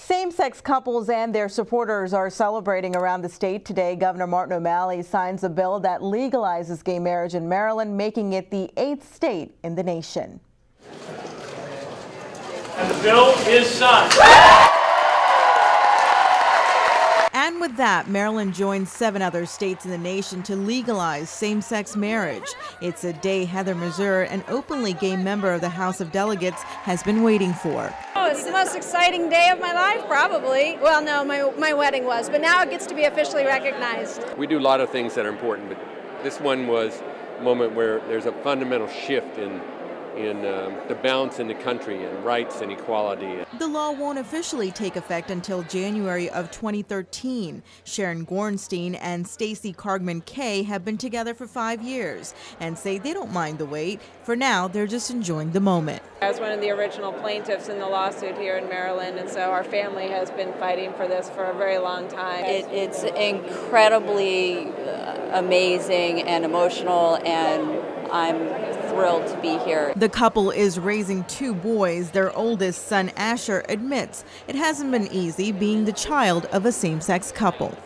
Same-sex couples and their supporters are celebrating around the state today. Governor Martin O'Malley signs a bill that legalizes gay marriage in Maryland, making it the 8th state in the nation. And the bill is signed. And with that, Maryland joins 7 other states in the nation to legalize same-sex marriage. It's a day Heather Mazur, an openly gay member of the House of Delegates, has been waiting for. Oh, it's the most exciting day of my life, probably. Well, no, my wedding was, but now it gets to be officially recognized. We do a lot of things that are important, but this one was a moment where there's a fundamental shift in the balance in the country and rights and equality. The law won't officially take effect until January of 2013. Sharon Gornstein and Stacey Cargman Kay have been together for 5 years and say they don't mind the wait. For now, they're just enjoying the moment. I was one of the original plaintiffs in the lawsuit here in Maryland, and so our family has been fighting for this for a very long time. It's incredibly amazing and emotional, and I'm thrilled to be here. The couple is raising 2 boys. Their oldest son, Asher, admits it hasn't been easy being the child of a same-sex couple.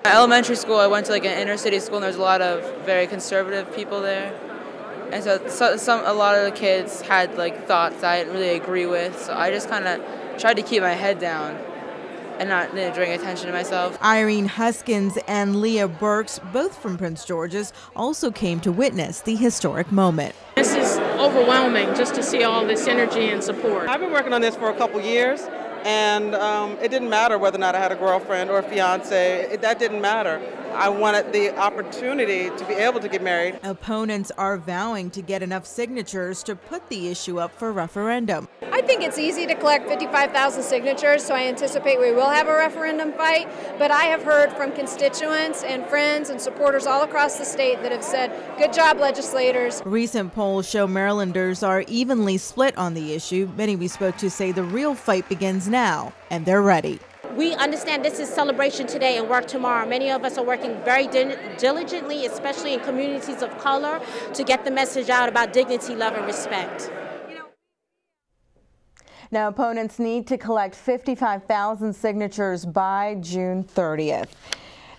At elementary school, I went to an inner city school, and there's a lot of very conservative people there. And so a lot of the kids had thoughts I didn't really agree with, so I just kind of tried to keep my head down and not drawing attention to myself. Irene Huskins and Leah Burks, both from Prince George's, also came to witness the historic moment. This is overwhelming just to see all this energy and support. I've been working on this for a couple years, and it didn't matter whether or not I had a girlfriend or a fiance. That didn't matter. I wanted the opportunity to be able to get married. Opponents are vowing to get enough signatures to put the issue up for referendum. I think it's easy to collect 55,000 signatures, so I anticipate we will have a referendum fight, but I have heard from constituents and friends and supporters all across the state that have said, good job, legislators. Recent polls show Marylanders are evenly split on the issue. Many we spoke to say the real fight begins now, and they're ready. We understand this is celebration today and work tomorrow. Many of us are working very diligently, especially in communities of color, to get the message out about dignity, love, and respect. Now, opponents need to collect 55,000 signatures by June 30th.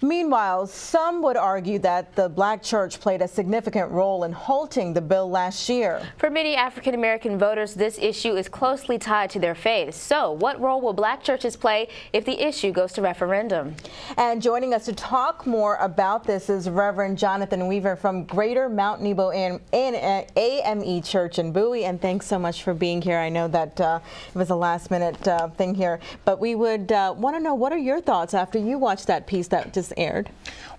Meanwhile, some would argue that the black church played a significant role in halting the bill last year. For many African American voters, this issue is closely tied to their faith. So what role will black churches play if the issue goes to referendum? And joining us to talk more about this is Reverend Jonathan Weaver from Greater Mount Nebo AME Church in Bowie. And thanks so much for being here. I know that it was a last-minute thing here, but we would want to know, what are your thoughts after you watched that piece that just aired?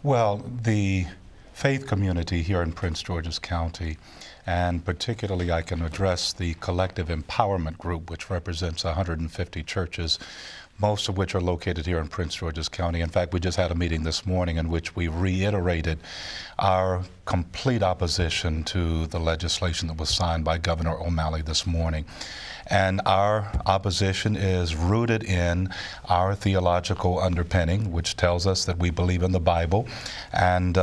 Well, the faith community here in Prince George's County, and particularly I can address the Collective Empowerment Group, which represents 150 churches, most of which are located here in Prince George's County. In fact, we just had a meeting this morning in which we reiterated our complete opposition to the legislation that was signed by Governor O'Malley this morning. And our opposition is rooted in our theological underpinning, which tells us that we believe in the Bible. And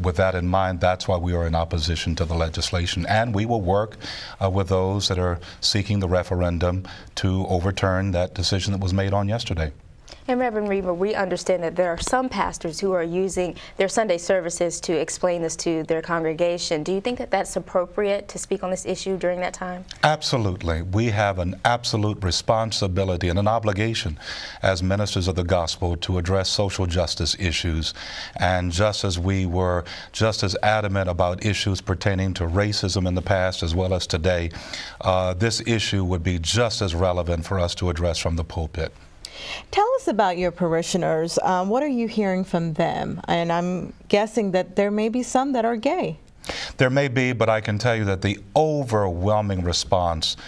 with that in mind, that's why we are in opposition to the legislation. And we will work with those that are seeking the referendum to overturn that decision that was made on yesterday. And Reverend Weaver, we understand that there are some pastors who are using their Sunday services to explain this to their congregation. Do you think that that's appropriate to speak on this issue during that time? Absolutely. We have an absolute responsibility and an obligation as ministers of the gospel to address social justice issues. And just as we were just as adamant about issues pertaining to racism in the past as well as today, this issue would be just as relevant for us to address from the pulpit. Tell us about your parishioners. What are you hearing from them? And I'm guessing that there may be some that are gay. There may be, but I can tell you that the overwhelming response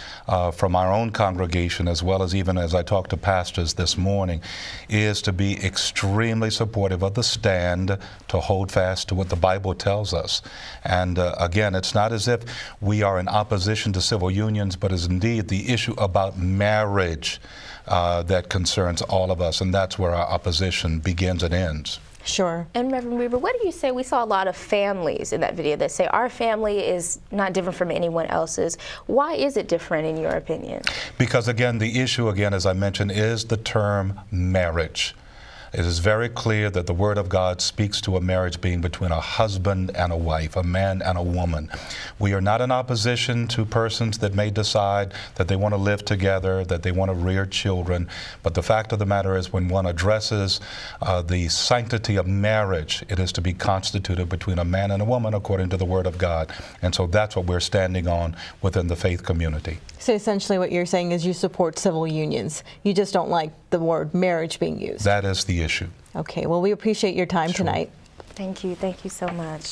from our own congregation, as well as even as I talked to pastors this morning, is to be extremely supportive of the stand, to hold fast to what the Bible tells us. And again, it's not as if we are in opposition to civil unions, but is indeed the issue about marriage that concerns all of us, and that's where our opposition begins and ends. Sure. And Reverend Weaver, what do you say? We saw a lot of families in that video that say our family is not different from anyone else's. Why is it different in your opinion? Because again, the issue again, as I mentioned, is the term marriage. It is very clear that the Word of God speaks to a marriage being between a husband and a wife, a man and a woman. We are not in opposition to persons that may decide that they want to live together, that they want to rear children. But the fact of the matter is, when one addresses the sanctity of marriage, it is to be constituted between a man and a woman according to the Word of God. And so that's what we're standing on within the faith community. So essentially what you're saying is you support civil unions. You just don't like the word marriage being used. That is the issue. Okay, well, we appreciate your time tonight. Thank you so much.